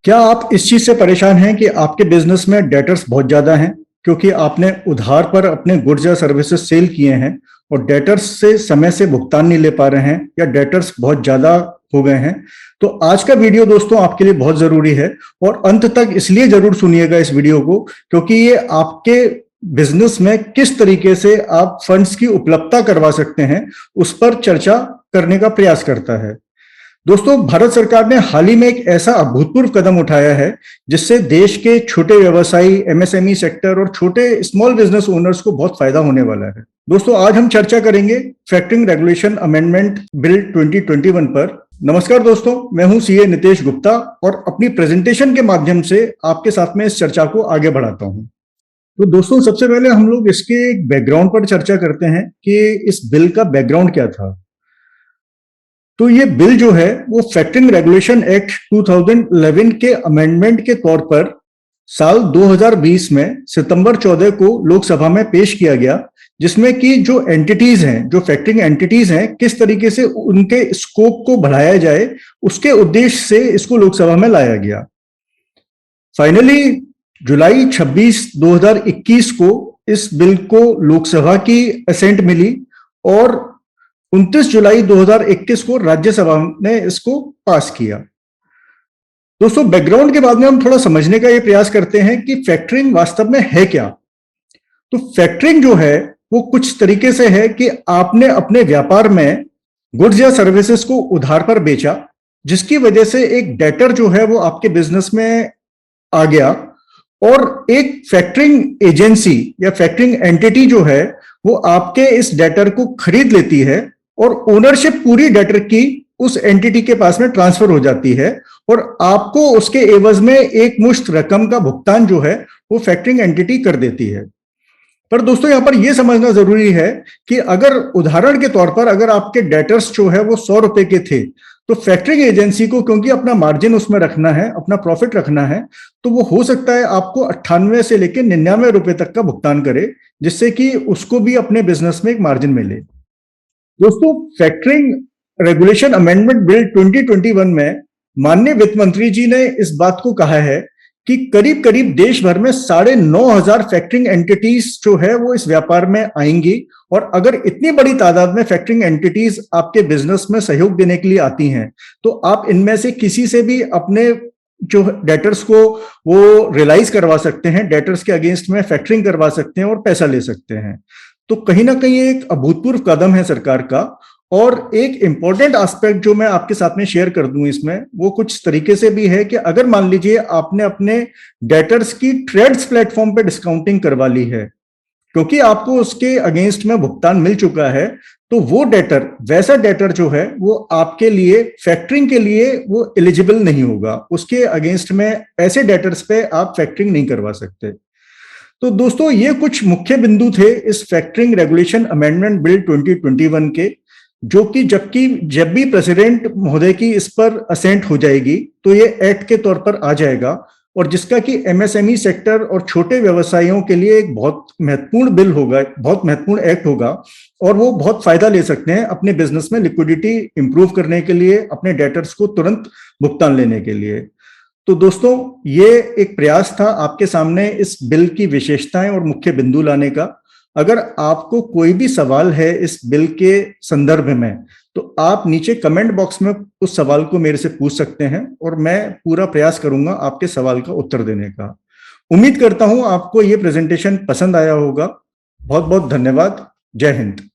क्या आप इस चीज से परेशान हैं कि आपके बिजनेस में डेटर्स बहुत ज्यादा हैं क्योंकि आपने उधार पर अपने गुड्स या सर्विसेज सेल किए हैं और डेटर्स से समय से भुगतान नहीं ले पा रहे हैं या डेटर्स बहुत ज्यादा हो गए हैं? तो आज का वीडियो दोस्तों आपके लिए बहुत जरूरी है और अंत तक इसलिए जरूर सुनिएगा इस वीडियो को क्योंकि ये आपके बिजनेस में किस तरीके से आप फंड्स की उपलब्धता करवा सकते हैं उस पर चर्चा करने का प्रयास करता है। दोस्तों, भारत सरकार ने हाल ही में एक ऐसा अभूतपूर्व कदम उठाया है जिससे देश के छोटे व्यवसायी, एमएसएमई सेक्टर और छोटे स्मॉल बिजनेस ओनर्स को बहुत फायदा होने वाला है। दोस्तों, आज हम चर्चा करेंगे फैक्टरिंग रेगुलेशन अमेंडमेंट बिल 2021 पर। नमस्कार दोस्तों, मैं हूं सीए नितेश गुप्ता और अपनी प्रेजेंटेशन के माध्यम से आपके साथ में इस चर्चा को आगे बढ़ाता हूं। तो दोस्तों, सबसे पहले हम लोग इसके बैकग्राउंड पर चर्चा करते हैं कि इस बिल का बैकग्राउंड क्या था। तो ये बिल जो है वो फैक्टरिंग रेगुलेशन एक्ट 2011 के अमेंडमेंट के तौर पर साल 2020 में सितंबर 14 को लोकसभा में पेश किया गया, जिसमें कि जो एंटिटीज हैं, जो फैक्टरिंग एंटिटीज हैं, किस तरीके से उनके स्कोप को बढ़ाया जाए उसके उद्देश्य से इसको लोकसभा में लाया गया। फाइनली जुलाई 26 2021 को इस बिल को लोकसभा की असेंट मिली और 29 जुलाई 2021 को राज्यसभा ने इसको पास किया। दोस्तों, बैकग्राउंड के बाद में हम थोड़ा समझने का ये प्रयास करते हैं कि फैक्टरिंग वास्तव में है क्या। तो फैक्टरिंग जो है वो कुछ तरीके से है कि आपने अपने व्यापार में गुड्स या सर्विसेज को उधार पर बेचा, जिसकी वजह से एक डेटर जो है वो आपके बिजनेस में आ गया और एक फैक्टरिंग एजेंसी या फैक्टरिंग एंटिटी जो है वो आपके इस डेटर को खरीद लेती है और ओनरशिप पूरी डेटर की उस एंटिटी के पास में ट्रांसफर हो जाती है और आपको उसके एवज में एक मुश्त रकम का भुगतान जो है वो फैक्टरिंग एंटिटी कर देती है। पर दोस्तों, यहां पर यह समझना जरूरी है कि अगर उदाहरण के तौर पर अगर आपके डेटर्स जो है वो 100 रुपए के थे, तो फैक्टरिंग एजेंसी को क्योंकि अपना मार्जिन उसमें रखना है, अपना प्रॉफिट रखना है, तो वो हो सकता है आपको 98 से लेकर 99 रुपए तक का भुगतान करे, जिससे कि उसको भी अपने बिजनेस में एक मार्जिन मिले। दोस्तों, फैक्टरिंग रेगुलेशन अमेंडमेंट बिल 2021 में माननीय वित्त मंत्री जी ने इस बात को कहा है कि करीब करीब देश भर में 9,500 फैक्टरिंग एंटिटीज जो है वो इस व्यापार में आएंगी और अगर इतनी बड़ी तादाद में फैक्टरिंग एंटिटीज आपके बिजनेस में सहयोग देने के लिए आती हैं, तो आप इनमें से किसी से भी अपने जो डेटर्स को वो रियलाइज करवा सकते हैं, डेटर्स के अगेंस्ट में फैक्टरिंग करवा सकते हैं और पैसा ले सकते हैं। तो कहीं ना कहीं एक अभूतपूर्व कदम है सरकार का। और एक इंपॉर्टेंट एस्पेक्ट जो मैं आपके साथ में शेयर कर दूं इसमें, वो कुछ तरीके से भी है कि अगर मान लीजिए आपने अपने डेटर्स की ट्रेड्स प्लेटफॉर्म पे डिस्काउंटिंग करवा ली है क्योंकि आपको उसके अगेंस्ट में भुगतान मिल चुका है, तो वो डेटर, वैसा डेटर जो है वो आपके लिए फैक्टरिंग के लिए वो एलिजिबल नहीं होगा। उसके अगेंस्ट में ऐसे डेटर्स पे आप फैक्टरिंग नहीं करवा सकते। तो दोस्तों, ये कुछ मुख्य बिंदु थे इस फैक्टरिंग रेगुलेशन अमेंडमेंट बिल 2021 के, जो कि जब भी प्रेसिडेंट महोदय की इस पर असेंट हो जाएगी तो ये एक्ट के तौर पर आ जाएगा और जिसका कि एमएसएमई सेक्टर और छोटे व्यवसायियों के लिए एक बहुत महत्वपूर्ण बिल होगा, बहुत महत्वपूर्ण एक्ट होगा और वो बहुत फायदा ले सकते हैं अपने बिजनेस में लिक्विडिटी इंप्रूव करने के लिए, अपने डेटर्स को तुरंत भुगतान लेने के लिए। तो दोस्तों, ये एक प्रयास था आपके सामने इस बिल की विशेषताएं और मुख्य बिंदु लाने का। अगर आपको कोई भी सवाल है इस बिल के संदर्भ में, तो आप नीचे कमेंट बॉक्स में उस सवाल को मेरे से पूछ सकते हैं और मैं पूरा प्रयास करूंगा आपके सवाल का उत्तर देने का। उम्मीद करता हूं आपको ये प्रेजेंटेशन पसंद आया होगा। बहुत बहुत धन्यवाद। जय हिंद।